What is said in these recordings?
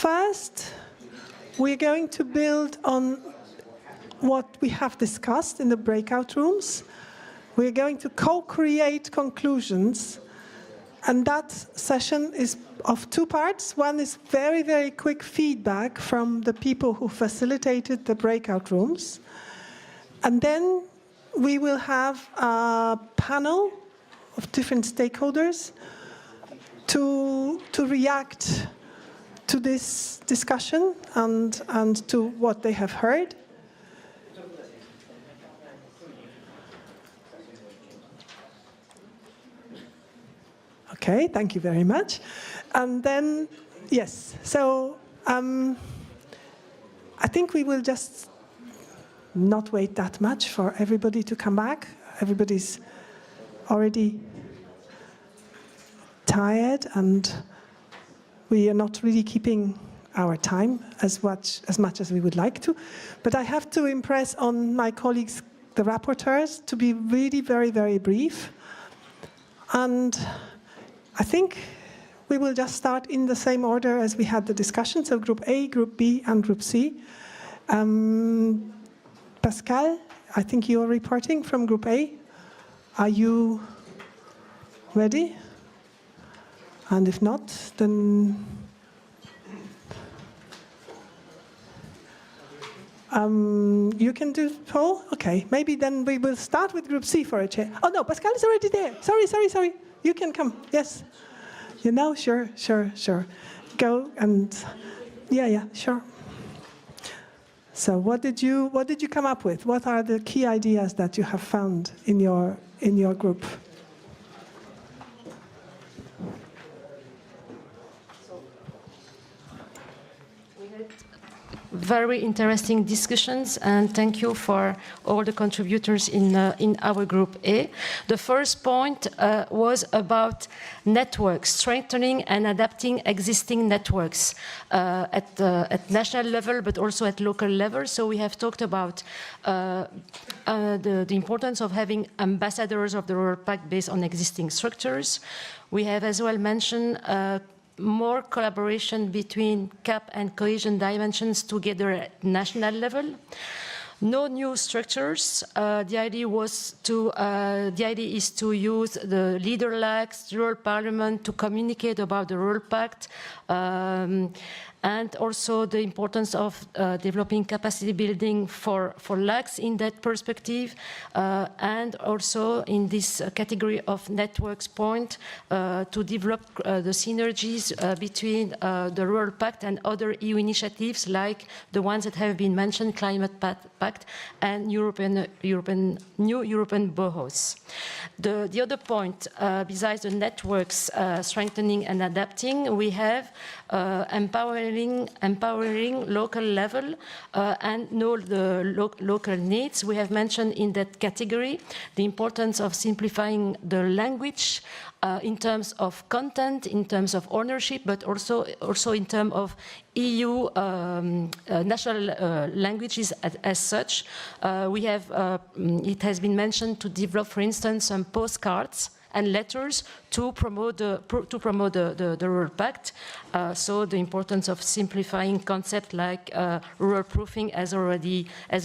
First, we're going to build on what we have discussed in the breakout rooms. We're going to co-create conclusions, and that session is of two parts. One is very, very quick feedback from the people who facilitated the breakout rooms. And then we will have a panel of different stakeholders to react to this discussion and to what they have heard. Okay, thank you very much. And then, yes, so I think we will just not wait that much for everybody to come back. Everybody's already tired, and we are not really keeping our time as much as we would like to. But I have to impress on my colleagues, the rapporteurs, to be really very, very brief. And I think we will just start in the same order as we had the discussion, so Group A, Group B, and Group C. Pascale, I think you are reporting from Group A. Are you ready? And if not, then you can do poll? Okay, maybe then we will start with Group C for a change. Oh no, Pascale is already there. Sorry. You can come, yes. You know, sure. Go and, yeah, sure. So what did you come up with? What are the key ideas that you have found in your group? Very interesting discussions, and thank you for all the contributors in our Group A. The first point was about networks, strengthening and adapting existing networks at national level, but also at local level. So we have talked about the importance of having ambassadors of the Rural Pact based on existing structures. We have as well mentioned more collaboration between CAP and cohesion dimensions together at national level. No new structures. The idea is to use the leader lags, rural parliament to communicate about the Rural Pact, and also the importance of developing capacity building for LACs in that perspective, and also in this category of networks point to develop the synergies between the Rural Pact and other EU initiatives like the ones that have been mentioned, Climate Pact and new European bohos. The other point, besides the networks strengthening and adapting, we have empowering local level and know the local needs. We have mentioned in that category the importance of simplifying the language in terms of content, in terms of ownership, but also in terms of EU national languages as such. We have, it has been mentioned to develop, for instance, some postcards and letters to promote the Rural Pact. So the importance of simplifying concepts like rural proofing has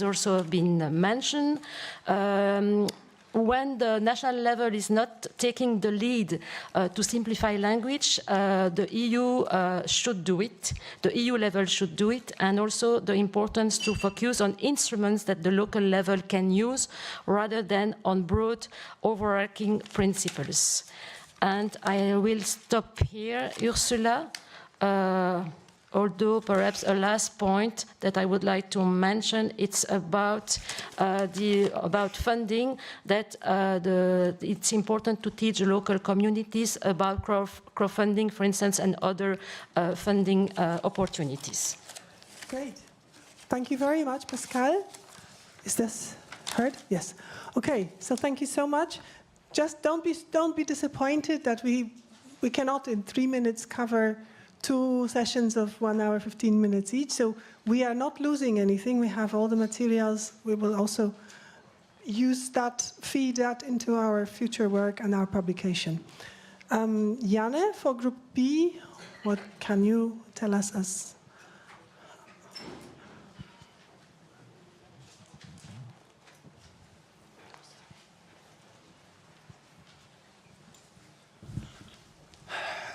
also been mentioned. When the national level is not taking the lead to simplify language, the EU should do it. The EU level should do it, and also the importance to focus on instruments that the local level can use rather than on broad overarching principles. And I will stop here. Ursula, although perhaps a last point that I would like to mention, it's about funding, that it's important to teach local communities about crowdfunding, for instance, and other funding opportunities. Great. Thank you very much, Pascale. Is this heard? Yes. Okay, so thank you so much. Just don't be disappointed that we cannot in 3 minutes cover 2 sessions of 1 hour, 15 minutes each. So we are not losing anything. We have all the materials. We will also use that, feed that into our future work and our publication. Janne, for Group B, what can you tell us as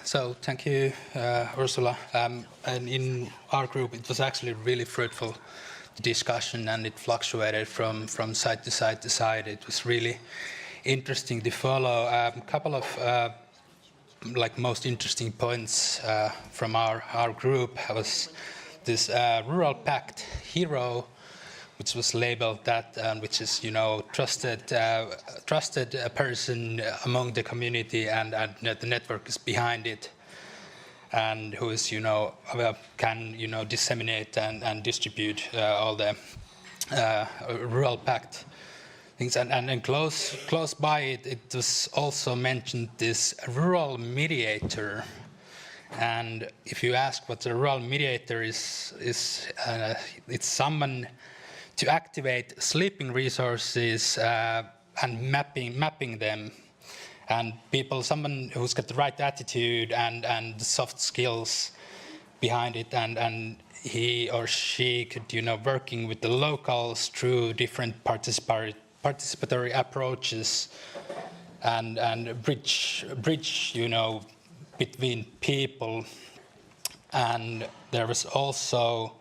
So thank you, Ursula. And in our group, it was actually really fruitful discussion, and it fluctuated from side to side to side. It was really interesting to follow. A couple of like most interesting points from our group was this Rural Pact hero, which was labeled that, which is, you know, trusted person among the community, and the network is behind it, and who is, you know, can, you know, disseminate and distribute all the Rural Pact things. And close by it was also mentioned this rural mediator. And if you ask what the rural mediator is it's someone to activate sleeping resources and mapping them, and someone who's got the right attitude and soft skills behind it, and he or she could, you know, working with the locals through different participatory approaches and bridge, you know, between people. And there was also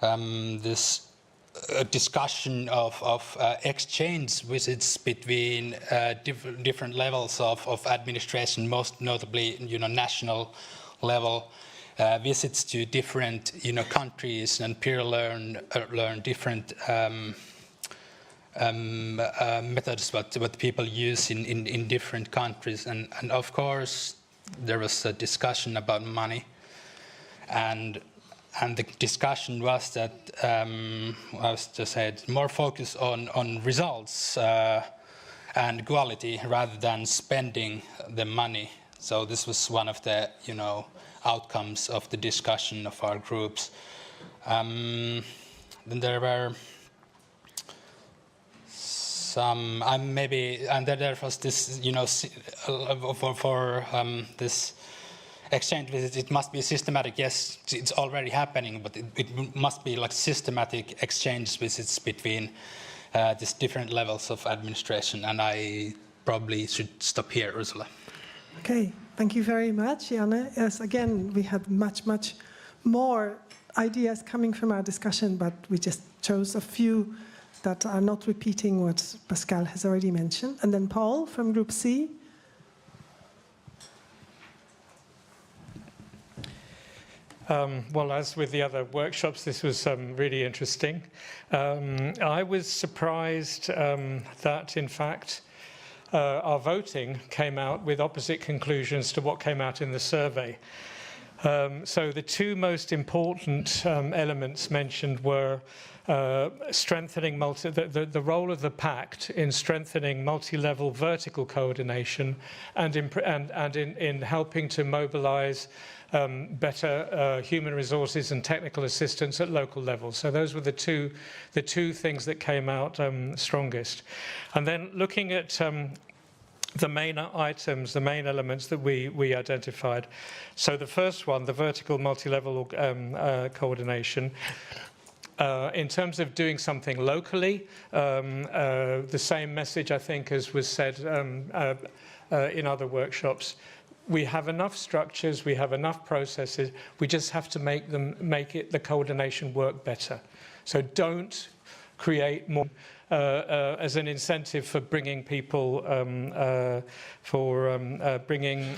this discussion of exchange visits between different levels of administration, most notably, you know, national level visits to different, you know, countries, and peer learn different methods what people use in different countries, and of course there was a discussion about money, and the discussion was that as I said, more focus on results and quality rather than spending the money. So this was one of the, you know, outcomes of the discussion of our groups. Then there were some maybe, and then there was this, you know, for this exchange visit, it must be systematic. Yes, it's already happening, but it must be like systematic exchange visits between these different levels of administration. And I probably should stop here, Ursula. Okay, thank you very much, Janne. Yes, again, we had much more ideas coming from our discussion, but we just chose a few that are not repeating what Pascale has already mentioned. And then Paul from Group C. Well, as with the other workshops, this was really interesting. I was surprised that, in fact, our voting came out with opposite conclusions to what came out in the survey. So the two most important elements mentioned were strengthening the role of the pact in strengthening multi-level vertical coordination and in helping to mobilize better human resources and technical assistance at local levels. So those were the two things that came out strongest. And then looking at the main items, the main elements that we identified. So the first one, the vertical multi-level coordination. In terms of doing something locally, the same message, I think, as was said in other workshops. We have enough structures, we have enough processes, we just have to make the coordination work better. So don't create more as an incentive for bringing people, bringing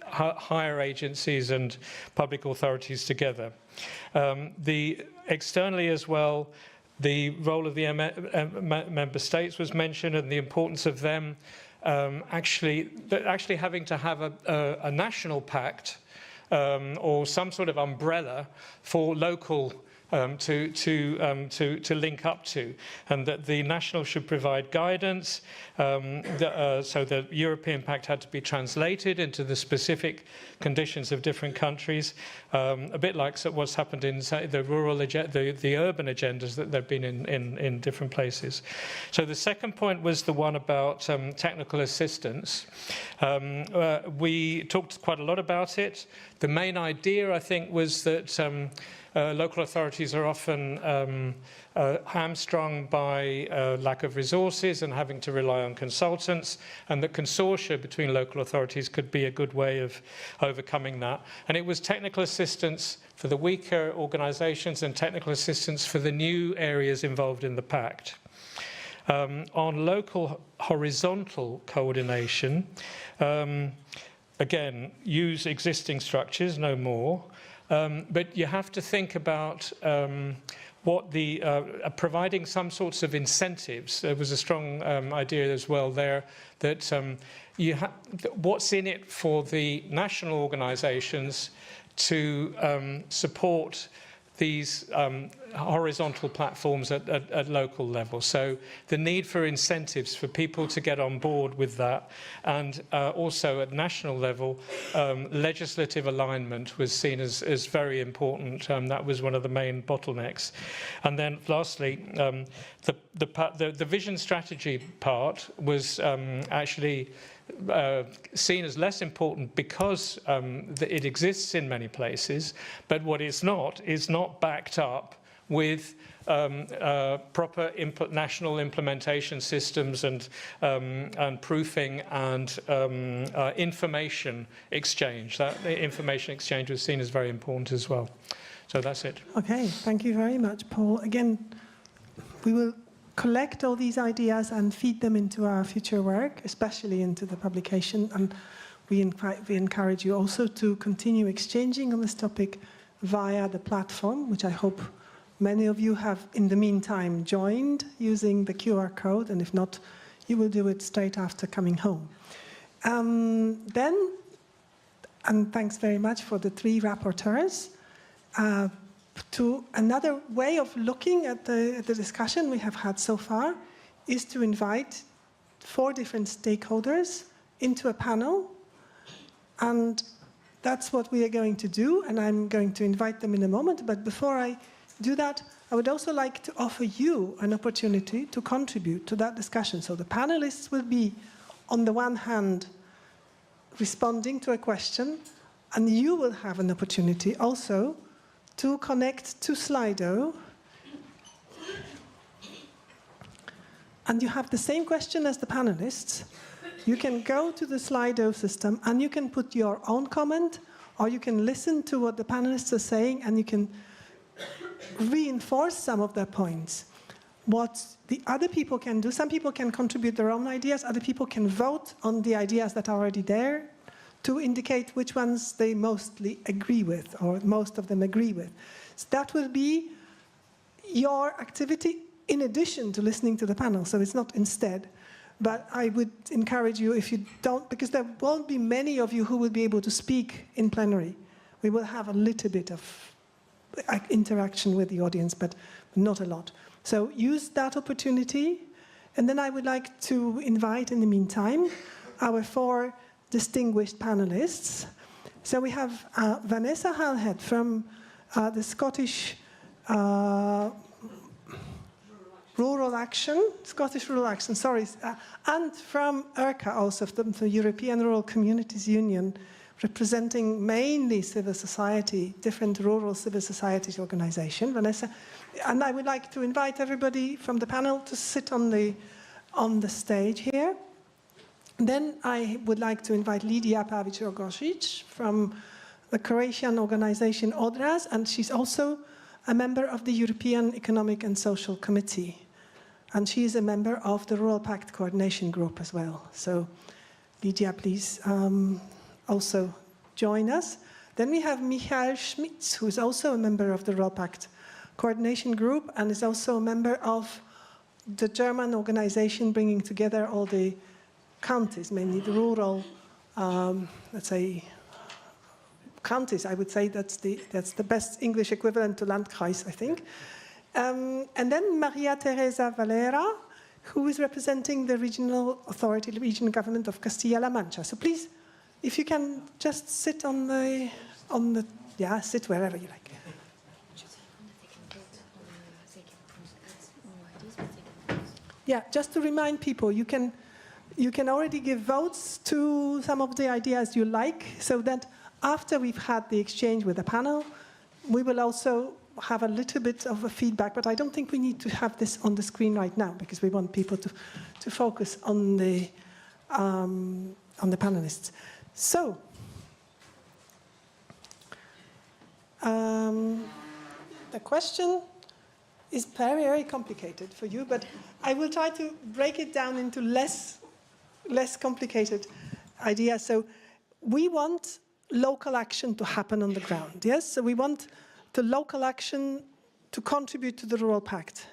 higher agencies and public authorities together. Externally as well, the role of the member states was mentioned, and the importance of them actually having to have a national pact or some sort of umbrella for local to link up to, and that the national should provide guidance. So the European Pact had to be translated into the specific conditions of different countries, a bit like what's happened in, say, the rural the urban agendas that they've been in different places. So the second point was the one about technical assistance. We talked quite a lot about it. The main idea, I think, was that local authorities are often hamstrung by lack of resources and having to rely on consultants, and the consortia between local authorities could be a good way of overcoming that. And it was technical assistance for the weaker organisations and technical assistance for the new areas involved in the Pact. On local horizontal coordination, again, use existing structures, no more. But you have to think about what the providing some sorts of incentives. There was a strong idea as well there that what's in it for the national organisations to support these horizontal platforms at local level. So the need for incentives for people to get on board with that, and also at national level, legislative alignment was seen as very important. That was one of the main bottlenecks. And then lastly, the vision strategy part was actually seen as less important because it exists in many places, but what it's not is not backed up with proper national implementation systems and proofing and information exchange. That information exchange was seen as very important as well. So that's it. Okay, thank you very much, Paul. Again, we will collect all these ideas and feed them into our future work, especially into the publication. And we encourage you also to continue exchanging on this topic via the platform, which I hope many of you have in the meantime joined using the QR code. And if not, you will do it straight after coming home. And thanks very much for the 3 rapporteurs. To another way of looking at the discussion we have had so far is to invite 4 different stakeholders into a panel, and that's what we are going to do, and I'm going to invite them in a moment. But before I do that, I would also like to offer you an opportunity to contribute to that discussion. So the panelists will be, on the one hand, responding to a question, and you will have an opportunity also to connect to Slido. And you have the same question as the panelists. You can go to the Slido system and you can put your own comment, or you can listen to what the panelists are saying and you can reinforce some of their points. What the other people can do, some people can contribute their own ideas, other people can vote on the ideas that are already there to indicate which ones they mostly agree with, or most of them agree with. So that will be your activity in addition to listening to the panel, so it's not instead. But I would encourage you, if you don't, because there won't be many of you who will be able to speak in plenary. We will have a little bit of interaction with the audience, but not a lot. So use that opportunity. And then I would like to invite, in the meantime, our 4 distinguished panelists. So we have Vanessa Halhead from the Scottish Rural Action, sorry, and from ERCA also, the European Rural Communities Union, representing mainly civil society, different rural civil societies organization. Vanessa, and I would like to invite everybody from the panel to sit on the stage here. Then I would like to invite Lidija Pavić-Rogosić from the Croatian organization ODRAS, and she's also a member of the European Economic and Social Committee. And she is a member of the Rural Pact coordination group as well. So Lidija, please also join us. Then we have Schmitz, who is also a member of the Rural Pact coordination group and is also a member of the German organization bringing together all the counties, mainly the rural, let's say, counties. I would say that's the best English equivalent to Landkreis, I think. And then Maria Teresa Valera, who is representing the regional authority, the regional government of Castilla-La Mancha. So please, if you can just sit on the, yeah, sit wherever you like. Yeah, just to remind people, you can already give votes to some of the ideas you like, so that after we've had the exchange with the panel, we will also have a little bit of a feedback, but I don't think we need to have this on the screen right now because we want people to focus on the panelists. So, the question is very, very complicated for you, but I will try to break it down into less complicated ideas. So we want local action to happen on the ground, yes? So we want the local action to contribute to the Rural Pact.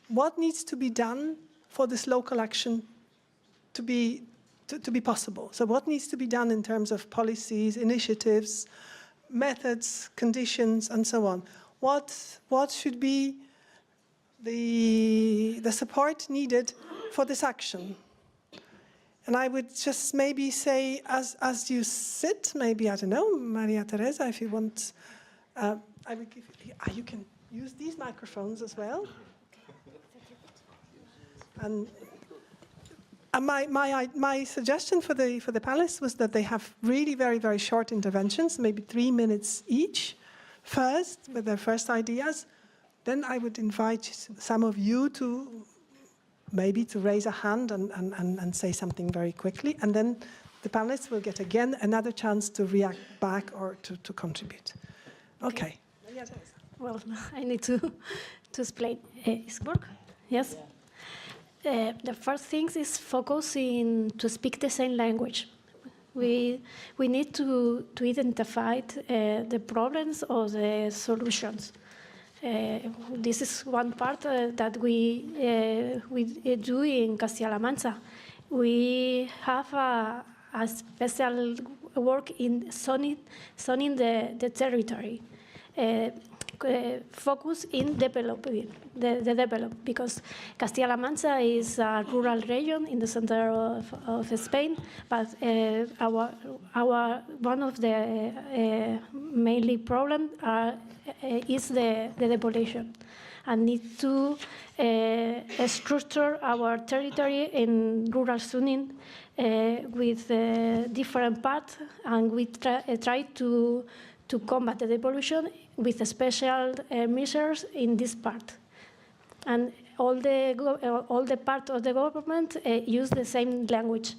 What needs to be done for this local action to be possible? So what needs to be done in terms of policies, initiatives, methods, conditions, and so on? What should be the support needed for this action? And I would just maybe say, as you sit, maybe, I don't know, Maria Teresa, if you want, I would give you can use these microphones as well. And my suggestion for the panelists was that they have really very, very short interventions, maybe 3 minutes each, first, with their first ideas. Then I would invite some of you to maybe to raise a hand and say something very quickly. And then the panelists will get again another chance to react back or to contribute. Okay. Well, I need to explain. Is it work? Yes? The first thing is focusing to speak the same language. We need to identify the problems or the solutions. This is one part that we do in Castilla-La Mancha. We have a special work in zoning the territory. Focus in developing because Castilla-La Mancha is a rural region in the center of Spain, but one of the mainly problem is the depopulation, and need to structure our territory in rural zoning with different parts, and we try to combat the depopulation with special measures in this part. And all the part of the government use the same language.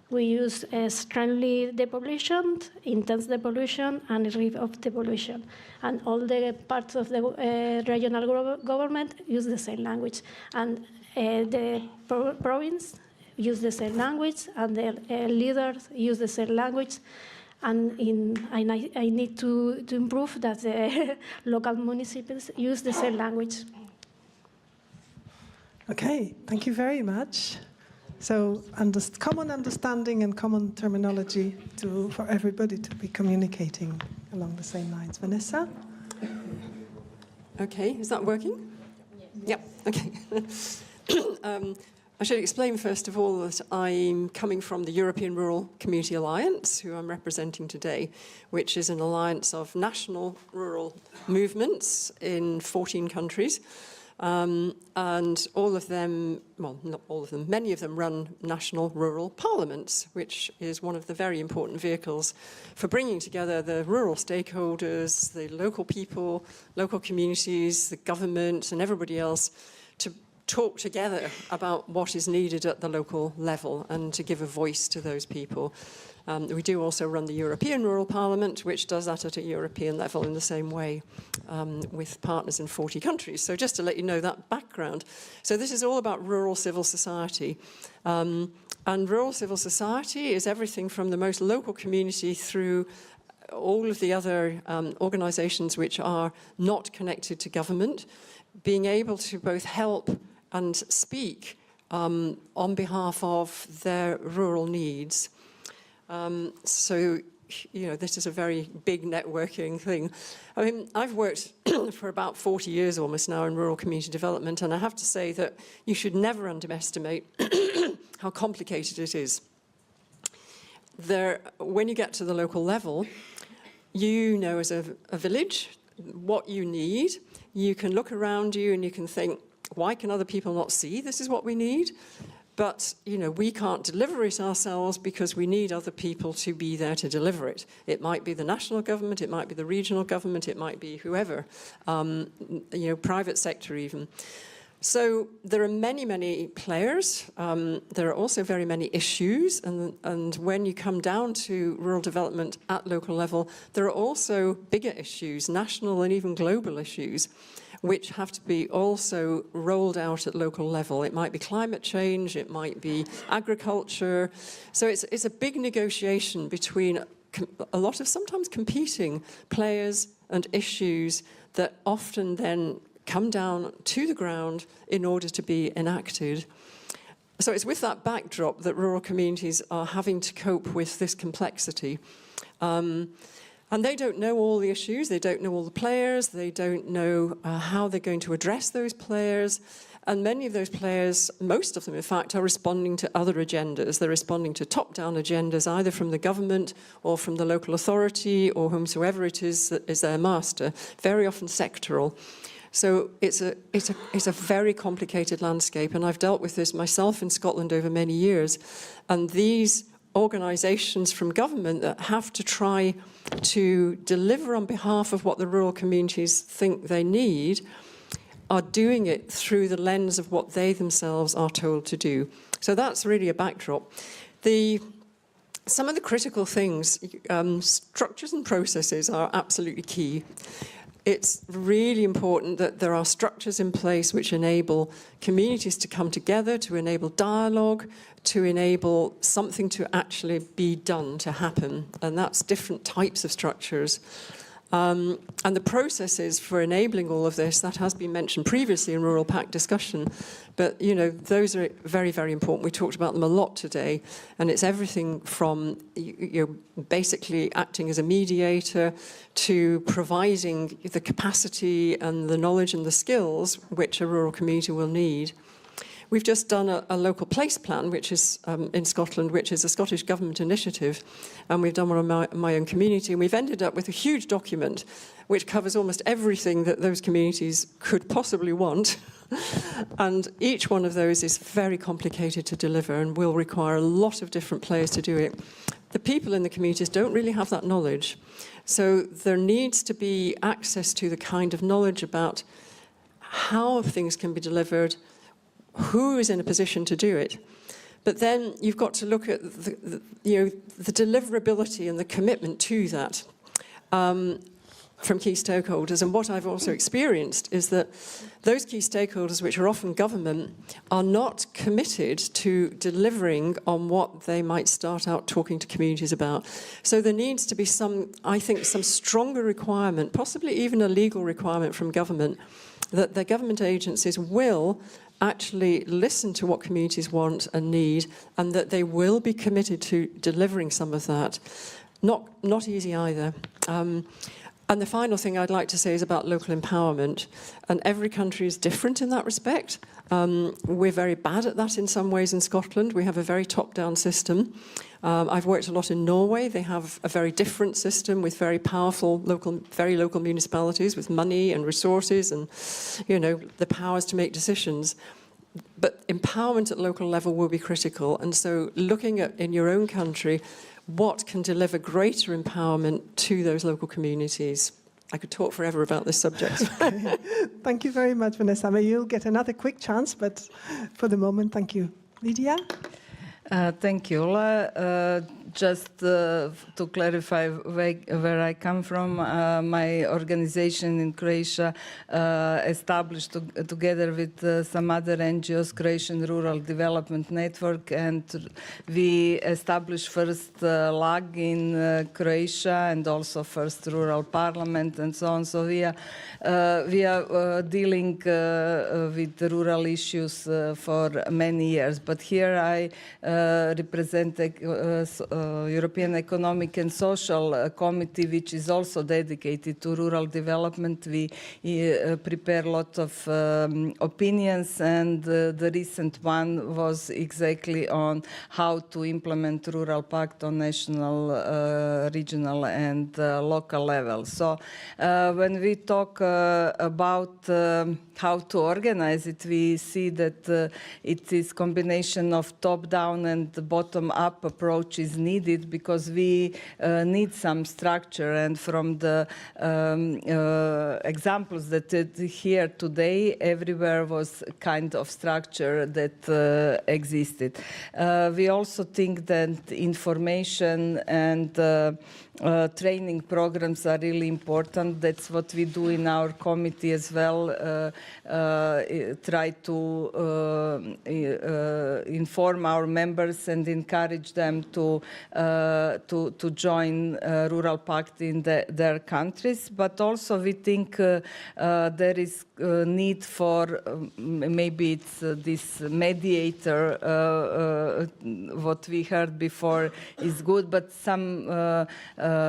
We use strongly depopulation, intense depopulation, and relief of depopulation. And all the parts of the regional government use the same language. And the province use the same language, and the leaders use the same language. And I need to improve that the local municipalities use the same language. Okay, thank you very much. So common understanding and common terminology for everybody to be communicating along the same lines. Vanessa? Okay, is that working? Yeah, okay. I should explain first of all that I'm coming from the European Rural Community Alliance, who I'm representing today, which is an alliance of national rural movements in 14 countries. And all of them, well, not all of them, many of them run national rural parliaments, which is one of the very important vehicles for bringing together the rural stakeholders, the local people, local communities, the government, and everybody else to talk together about what is needed at the local level and to give a voice to those people. We do also run the European Rural Parliament, which does that at a European level in the same way with partners in 40 countries. So just to let you know that background. So this is all about rural civil society. And rural civil society is everything from the most local community through all of the other organisations which are not connected to government, being able to both help and speak on behalf of their rural needs. So, you know, this is a very big networking thing. I mean, I've worked for about 40 years almost now in rural community development, and I have to say that you should never underestimate how complicated it is. When you get to the local level, you know as a village what you need. You can look around you and you can think, why can other people not see this is what we need? But, we can't deliver it ourselves because we need other people to be there to deliver it. It might be the national government, it might be the regional government, it might be whoever, private sector even. So there are many, many players. There are also very many issues. And when you come down to rural development at local level, there are also bigger issues, national and even global issues, which have to be also rolled out at local level. It might be climate change, it might be agriculture. So it's a big negotiation between a lot of sometimes competing players and issues that often then come down to the ground in order to be enacted. So it's with that backdrop that rural communities are having to cope with this complexity. And they don't know all the issues, they don't know all the players, they don't know how they're going to address those players. And many of those players, most of them in fact, are responding to other agendas. They're responding to top-down agendas, either from the government or from the local authority or whomsoever it is that is their master, very often sectoral. So it's a very complicated landscape, and I've dealt with this myself in Scotland over many years. And these organisations from government that have to try to deliver on behalf of what the rural communities think they need are doing it through the lens of what they themselves are told to do. So that's really a backdrop. Some of the critical things, structures and processes are absolutely key. It's really important that there are structures in place which enable communities to come together, to enable dialogue, to enable something to actually be done, to happen. And that's different types of structures. And the processes for enabling all of this, that has been mentioned previously in Rural Pact discussion, but those are very, very important. We talked about them a lot today, and it's everything from basically acting as a mediator to providing the capacity and the knowledge and the skills which a rural community will need. We've just done a local place plan, which is in Scotland, which is a Scottish Government initiative, and we've done one on my own community, and we've ended up with a huge document which covers almost everything that those communities could possibly want. And each one of those is very complicated to deliver and will require a lot of different players to do it. The people in the communities don't really have that knowledge. So there needs to be access to the kind of knowledge about how things can be delivered, who is in a position to do it. But then you've got to look at the deliverability and the commitment to that from key stakeholders. And what I've also experienced is that those key stakeholders, which are often government, are not committed to delivering on what they might start out talking to communities about. So there needs to be some stronger requirement, possibly even a legal requirement from government, that the government agencies will actually listen to what communities want and need, and that they will be committed to delivering some of that. Not easy either. And the final thing I'd like to say is about local empowerment. And every country is different in that respect. We're very bad at that in some ways in Scotland. We have a very top-down system. I've worked a lot in Norway. They have a very different system with very powerful very local municipalities with money and resources and, the powers to make decisions. But empowerment at local level will be critical. And so looking at, in your own country, what can deliver greater empowerment to those local communities. I could talk forever about this subject. Thank you very much, Vanessa. You'll get another quick chance, but for the moment, thank you. Lidija? Thank you, Ola. Just to clarify where I come from, my organization in Croatia established together with some other NGOs, Croatian Rural Development Network, and we established first LAG in Croatia and also first Rural Parliament and so on. So we are dealing with rural issues for many years. But here I represent European Economic and Social Committee, which is also dedicated to rural development. We prepare a lot of opinions, and the recent one was exactly on how to implement Rural Pact on national, regional and local level. So when we talk about how to organize it. We see that it is combination of top-down and bottom-up approach is needed because we need some structure. And from the examples that here today, everywhere was kind of structure that existed. We also think that information and training programs are really important. That's what we do in our committee as well. Try to inform our members and encourage them to join Rural Pact in their countries. But also we think there is need for maybe it's this mediator. What we heard before is good, but some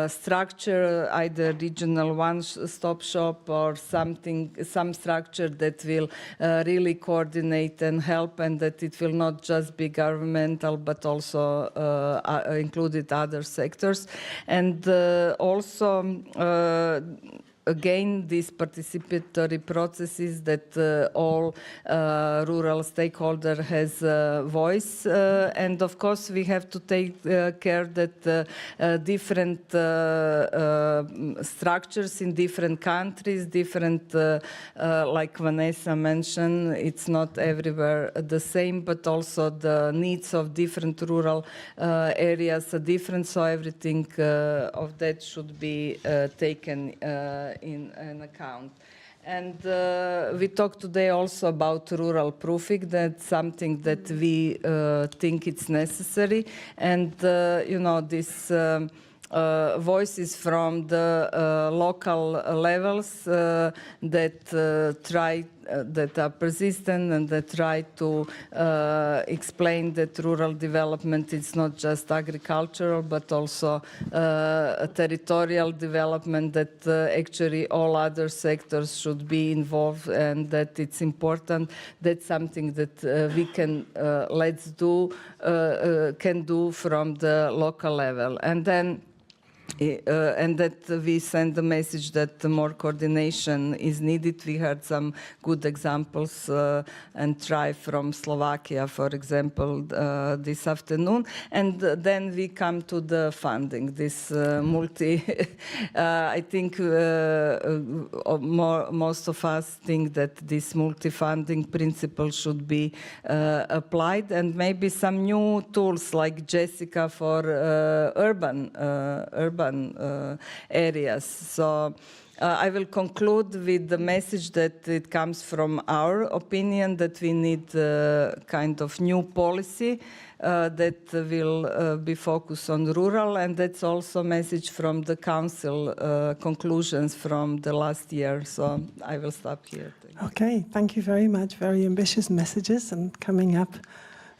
structure, either regional one-stop shop or something, some structure that will really coordinate and help, and that it will not just be governmental, but also included other sectors. And also, again, these participatory processes that all rural stakeholder has a voice. And of course, we have to take care that different structures in different countries, different, like Vanessa mentioned, it's not everywhere the same, but also the needs of different rural areas are different. So everything of that should be taken in an account. And we talked today also about rural proofing. That's something that we think it's necessary. And, you know, this voices from the local levels that try that are persistent and that try to explain that rural development is not just agricultural, but also a territorial development, that actually all other sectors should be involved, and that it's important. That's something that we can can do from the local level. And then and that we send the message that more coordination is needed. We heard some good examples and try from Slovakia, for example, this afternoon. And then we come to the funding, this I think most of us think that this multi-funding principle should be applied, and maybe some new tools like Jessica for urban areas. So I will conclude with the message that it comes from our opinion that we need kind of new policy that will be focused on rural, and that's also a message from the Council conclusions from the last year. So I will stop here. Okay, thank you very much. Very ambitious messages and coming up.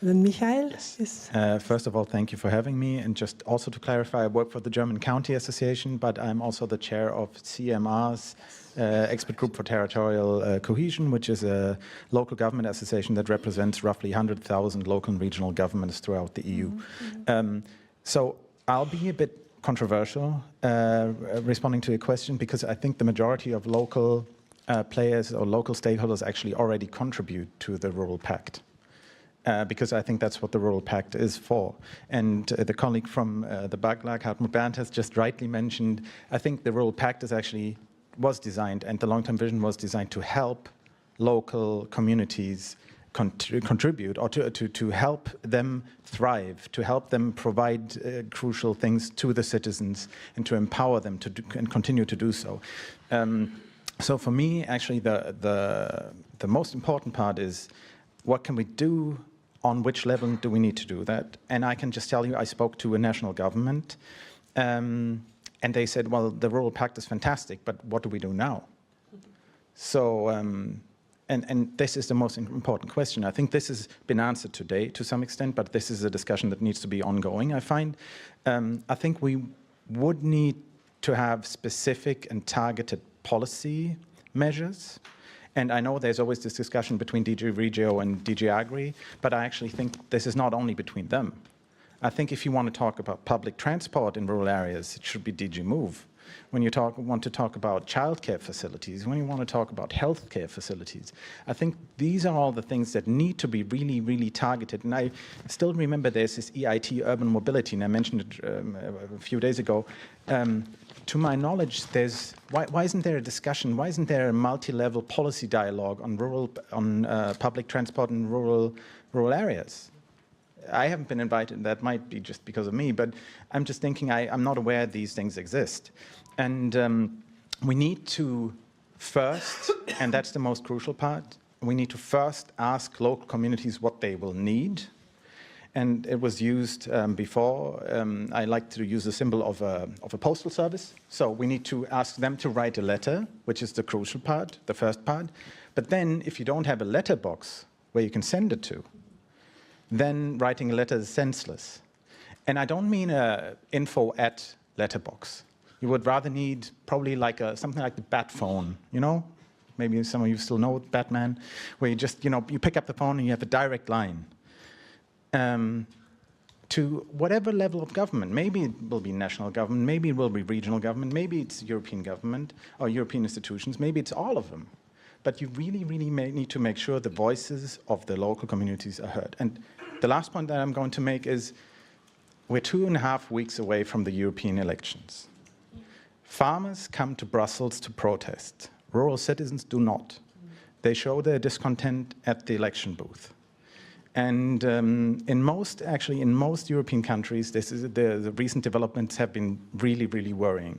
Then Michael? Yes. First of all, thank you for having me. And just also to clarify, I work for the German County Association, but I'm also the chair of CEMR's Expert Group for Territorial Cohesion, which is a local government association that represents roughly 100,000 local and regional governments throughout the EU. So I'll be a bit controversial responding to your question, because I think the majority of local players or local stakeholders actually already contribute to the Rural Pact. Because I think that's what the Rural Pact is for. And the colleague from the BAGLAG, Hartmut Berndt, has just rightly mentioned, I think the Rural Pact was designed, and the long-term vision was designed to help local communities contribute, or to help them thrive, to help them provide crucial things to the citizens, and to empower them to and continue to do so. So for me, actually, the most important part is, what can we do? On which level do we need to do that? And I can just tell you, I spoke to a national government, and they said, well, the Rural Pact is fantastic, but what do we do now? So, and this is the most important question. I think this has been answered today to some extent, but this is a discussion that needs to be ongoing, I find. I think we would need to have specific and targeted policy measures. And I know there's always this discussion between DG Regio and DG Agri, but I actually think this is not only between them. I think if you want to talk about public transport in rural areas, it should be DG Move. when you want to talk about childcare facilities, when you want to talk about healthcare facilities. I think these are all the things that need to be really, really targeted. And I still remember there's this EIT, urban mobility, and I mentioned it a few days ago. To my knowledge, why isn't there a discussion? Why isn't there a multi-level policy dialogue on public transport in rural areas? I haven't been invited. That might be just because of me, but I'm just thinking I'm not aware these things exist. And we need to first, and that's the most crucial part, we need to first ask local communities what they will need. And it was used before. I like to use the symbol of a postal service. So we need to ask them to write a letter, which is the crucial part, the first part. But then if you don't have a letterbox where you can send it to, then writing a letter is senseless. And I don't mean a info@ letterbox. You would rather need probably like something like the bat phone, you know? Maybe some of you still know Batman, where you just, you pick up the phone and you have a direct line. To whatever level of government. Maybe it will be national government, maybe it will be regional government, maybe it's European government or European institutions, maybe it's all of them. But you really, really need to make sure the voices of the local communities are heard. And the last point that I'm going to make is we're 2.5 weeks away from the European elections. Farmers come to Brussels to protest. Rural citizens do not. They show their discontent at the election booth. And in most European countries, the recent developments have been really, really worrying.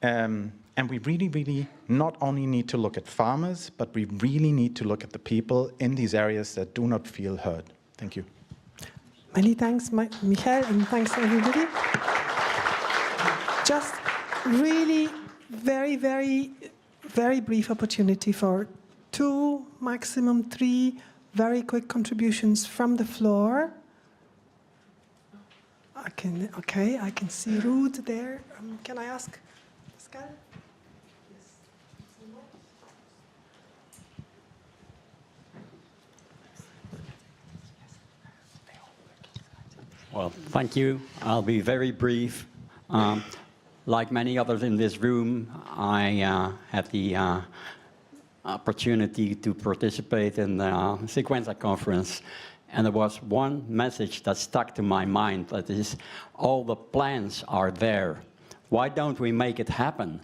And we really, really not only need to look at farmers, but we really need to look at the people in these areas that do not feel heard. Thank you. Many thanks, Michael, and thanks everybody. Just really very, very, very brief opportunity for 2, maximum 3 very quick contributions from the floor. I can see Ruth there. Can I ask Pascale? Well, thank you. I'll be very brief. Like many others in this room, I had the opportunity to participate in the Sequenza conference, and there was one message that stuck to my mind, that is, all the plans are there. Why don't we make it happen?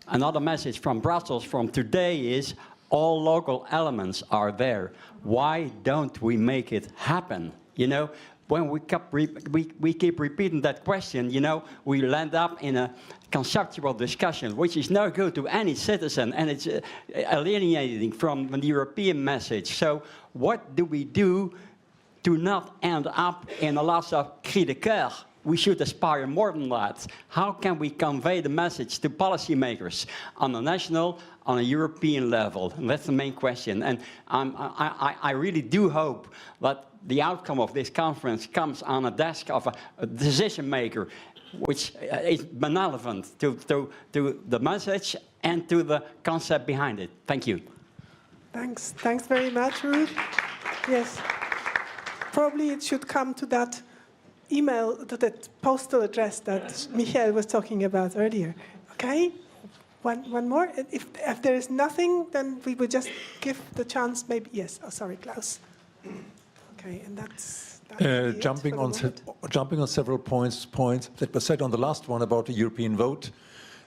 Another message from Brussels from today is, all local elements are there. Why don't we make it happen? When we keep repeating that question, we land up in a conceptual discussion, which is no good to any citizen, and it's alienating from the European message. So what do we do to not end up in a lot of cri de coeur? We should aspire more than that. How can we convey the message to policymakers on a national, on a European level? And that's the main question. And I really do hope that the outcome of this conference comes on a desk of a decision maker, which is benevolent to the message and to the concept behind it. Thank you. Thanks. Thanks very much, Ruth. Yes. Probably it should come to that email, to that postal address that Michael was talking about earlier. Okay? One more. If there is nothing, then we would just give the chance, maybe. Yes. Oh, sorry, Klaus. Okay, and that's jumping on several points that were said on the last one about the European vote.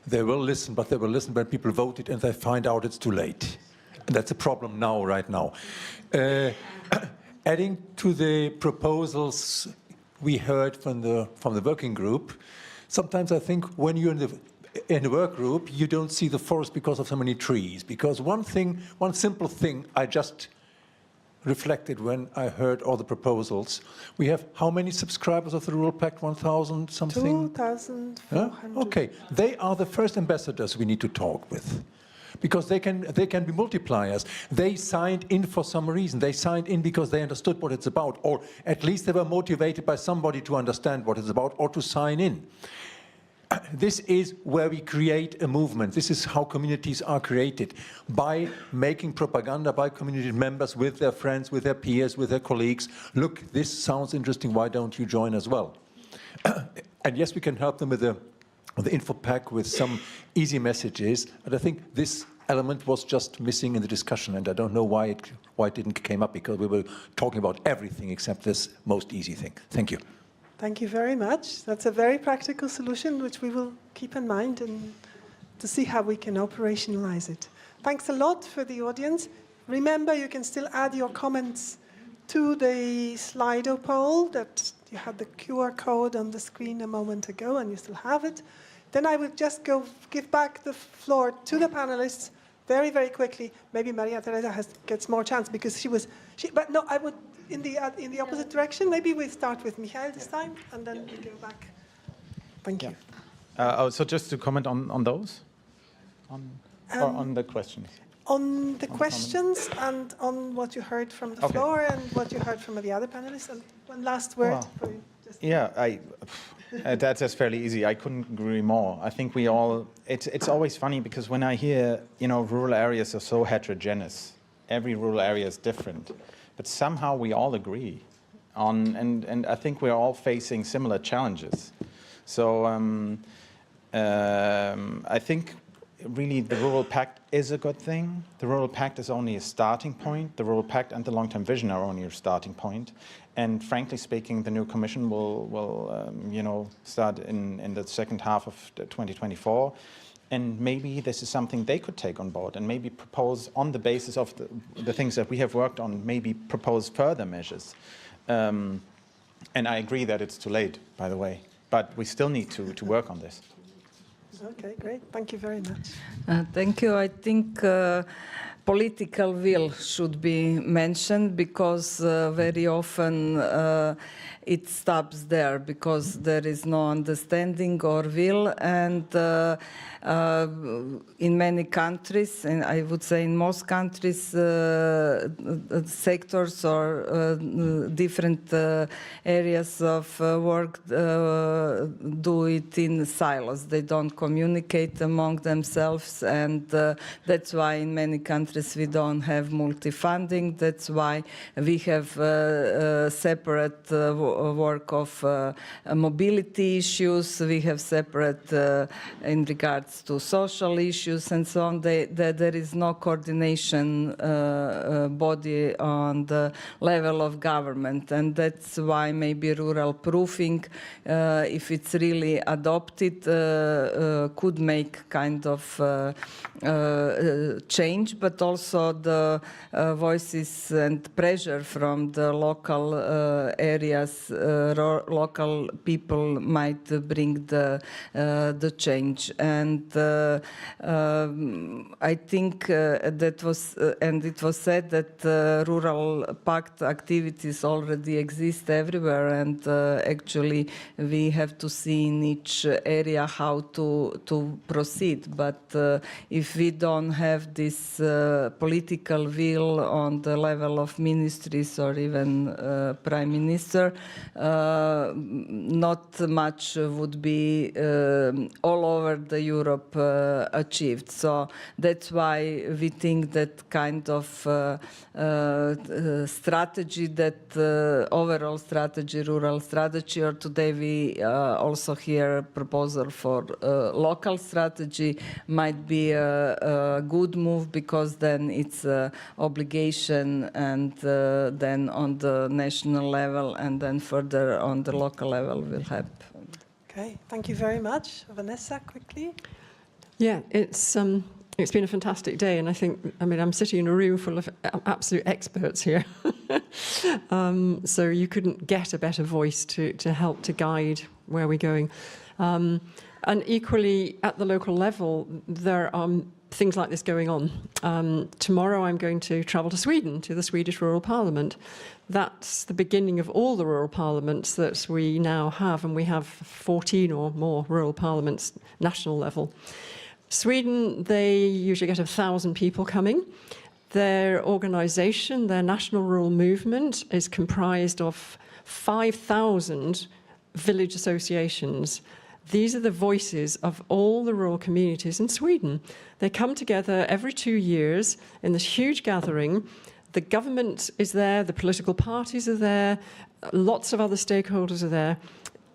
They will listen, but they will listen when people voted and they find out it's too late. And that's a problem now, right now. Adding to the proposals we heard from the working group, sometimes I think when you're in the work group, you don't see the forest because of so many trees. Because one simple thing I just reflected when I heard all the proposals. We have how many subscribers of the Rural Pact? 1,000 something? 2,400. Huh? Okay, they are the first ambassadors we need to talk with, because they can be multipliers. They signed in for some reason. They signed in because they understood what it's about, or at least they were motivated by somebody to understand what it's about or to sign in. This is where we create a movement. This is how communities are created, by making propaganda by community members with their friends, with their peers, with their colleagues. Look, this sounds interesting, why don't you join as well? And yes, we can help them with the the info pack with some easy messages. And I think this element was just missing in the discussion, and I don't know why it didn't came up, because we were talking about everything except this most easy thing. Thank you. Thank you very much. That's a very practical solution, which we will keep in mind and to see how we can operationalize it. Thanks a lot for the audience. Remember, you can still add your comments to the Slido poll that you had the QR code on the screen a moment ago, and you still have it. Then I would just give back the floor to the panelists very, very quickly. Maybe Maria Teresa gets more chance because but no, I would in the opposite direction. Maybe we start with Michael this time, and then we go back. Thank you. So just to comment on those, or on the questions. On the questions and on what you heard from the floor and what you heard from the other panelists. And one last word for you. That's fairly easy. I couldn't agree more. I think we all, it's always funny because when I hear, rural areas are so heterogeneous, every rural area is different, but somehow we all agree on, and I think we're all facing similar challenges. So I think really the Rural Pact is a good thing. The Rural Pact is only a starting point. The Rural Pact and the long-term vision are only a starting point. And frankly speaking, the new commission will start in the second half of 2024. And maybe this is something they could take on board and maybe propose on the basis of the things that we have worked on, maybe propose further measures. And I agree that it's too late, by the way, but we still need to work on this. Okay, great. Thank you very much. Thank you. I think political will should be mentioned because very often it stops there because there is no understanding or will, and in many countries, and I would say in most countries, sectors or different areas of work do it in silos. They don't communicate among themselves, and that's why in many countries we don't have multi-funding. That's why we have separate work of mobility issues. We have separate in regards to social issues and so on. There is no coordination body on the level of government, and that's why maybe rural proofing, if it's really adopted, could make kind of change, but also the voices and pressure from the local areas, local people might bring the change. And I think that was, and it was said that Rural Pact activities already exist everywhere, and actually we have to see in each area how to proceed. But if we don't have this political will on the level of ministries or even prime minister, not much would be all over the Europe achieved. So that's why we think that kind of strategy, that overall strategy, rural strategy, or today we also hear a proposal for local strategy, might be a good move, because then it's an obligation, and then on the national level and then further on the local level will help. Okay, thank you very much. Vanessa, quickly. Yeah, it's been a fantastic day, and I think, I'm sitting in a room full of absolute experts here. So you couldn't get a better voice to help to guide where we're going. And equally, at the local level, there are things like this going on. Tomorrow I'm going to travel to Sweden, to the Swedish Rural Parliament. That's the beginning of all the rural parliaments that we now have, and we have 14 or more rural parliaments, national level. Sweden, they usually get 1,000 people coming. Their organisation, their national rural movement, is comprised of 5,000 village associations. These are the voices of all the rural communities in Sweden. They come together every 2 years in this huge gathering. The government is there, the political parties are there, lots of other stakeholders are there.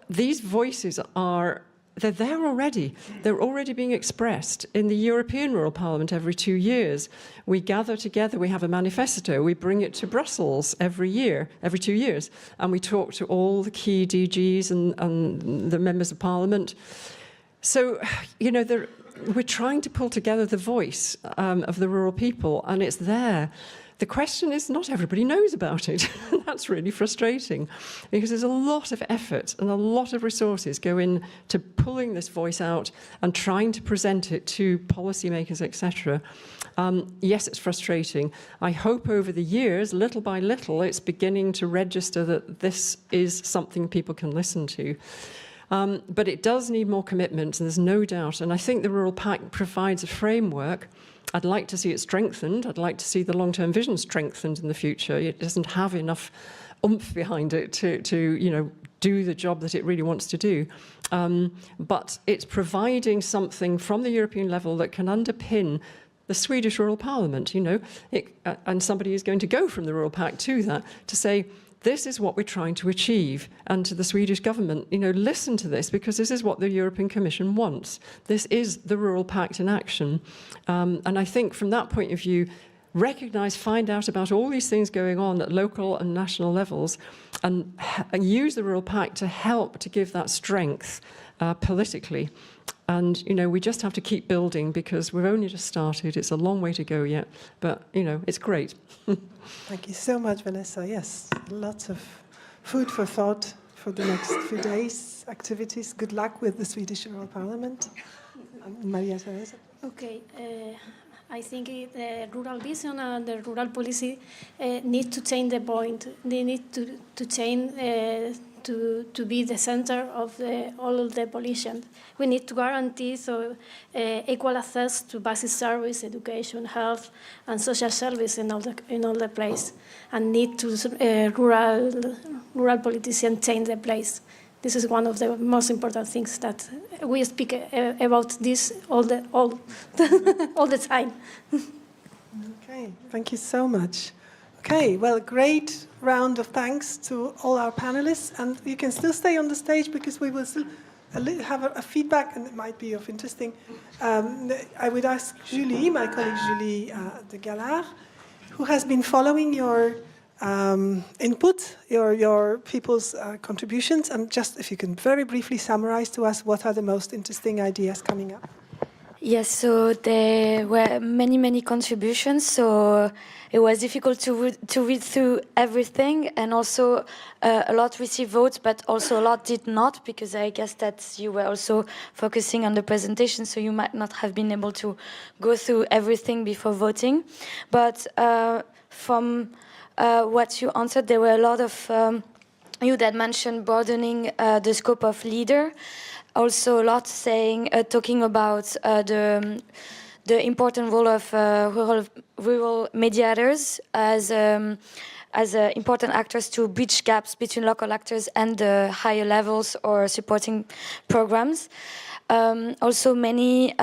These voices are they're there already. They're already being expressed. In the European Rural Parliament every 2 years, we gather together, we have a manifesto, we bring it to Brussels every 2 years, and we talk to all the key DGs and the members of Parliament. So, you know, we're trying to pull together the voice of the rural people, and it's there. The question is, not everybody knows about it. That's really frustrating, because there's a lot of effort and a lot of resources go into pulling this voice out and trying to present it to policymakers, etc. Yes, it's frustrating. I hope over the years, little by little, it's beginning to register that this is something people can listen to. But it does need more commitment, and there's no doubt. And I think the Rural Pact provides a framework. I'd like to see it strengthened. I'd like to see the long-term vision strengthened in the future. It doesn't have enough oomph behind it to you know, do the job that it really wants to do. But it's providing something from the European level that can underpin the Swedish Rural Parliament, you know, and somebody is going to go from the Rural Pact to that to say, this is what we're trying to achieve, and to the Swedish government, you know, listen to this, because this is what the European Commission wants. This is the Rural Pact in action. And I think from that point of view, recognise, find out about all these things going on at local and national levels, and use the Rural Pact to help to give that strength politically. And, you know, we just have to keep building, because we've only just started. It's a long way to go yet, but, you know, it's great. Thank you so much, Vanessa. Yes, lots of food for thought for the next few days, activities. Good luck with the Swedish Rural Parliament. Maria Teresa. Okay. I think the rural vision and the rural policy need to change the point. They need to change to be the center of all of the pollution. We need to guarantee equal access to basic service, education, health, and social service in all the place, and need to rural politicians change the place. This is one of the most important things that we speak about this all the time. Okay, thank you so much. Okay, well, great round of thanks to all our panelists, and you can still stay on the stage, because we will still have a feedback, and it might be of interesting. I would ask Julie, my colleague Julie de Galard, who has been following your input, your people's contributions, and just if you can very briefly summarize to us what are the most interesting ideas coming up. Yes, so there were many contributions, so it was difficult to read through everything, and also a lot received votes, but also a lot did not, because I guess that you were also focusing on the presentation, so you might not have been able to go through everything before voting. But from what you answered, there were a lot of you that mentioned broadening the scope of leader. Also, a lot talking about the important role of rural mediators as important actors to bridge gaps between local actors and the higher levels or supporting programs. Also, many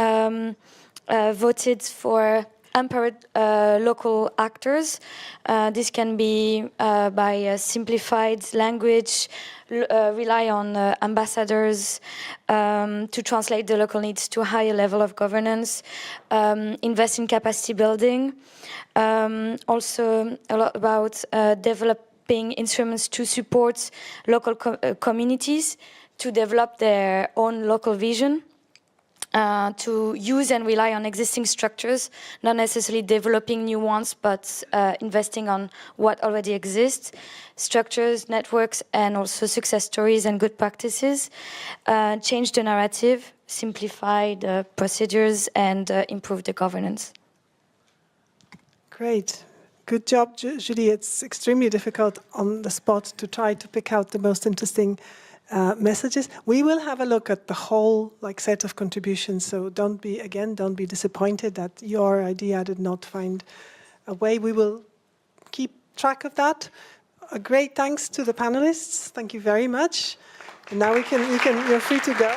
voted for empowered local actors. This can be by simplified language, rely on ambassadors to translate the local needs to a higher level of governance, invest in capacity building. Also a lot about developing instruments to support local communities to develop their own local vision. To use and rely on existing structures, not necessarily developing new ones, but investing on what already exists, structures, networks, and also success stories and good practices, change the narrative, simplify the procedures, and improve the governance. Great. Good job, Julie. It's extremely difficult on the spot to try to pick out the most interesting messages. We will have a look at the whole set of contributions, so don't be disappointed that your idea did not find a way. We will keep track of that. A great thanks to the panelists. Thank you very much. And now you're free to go.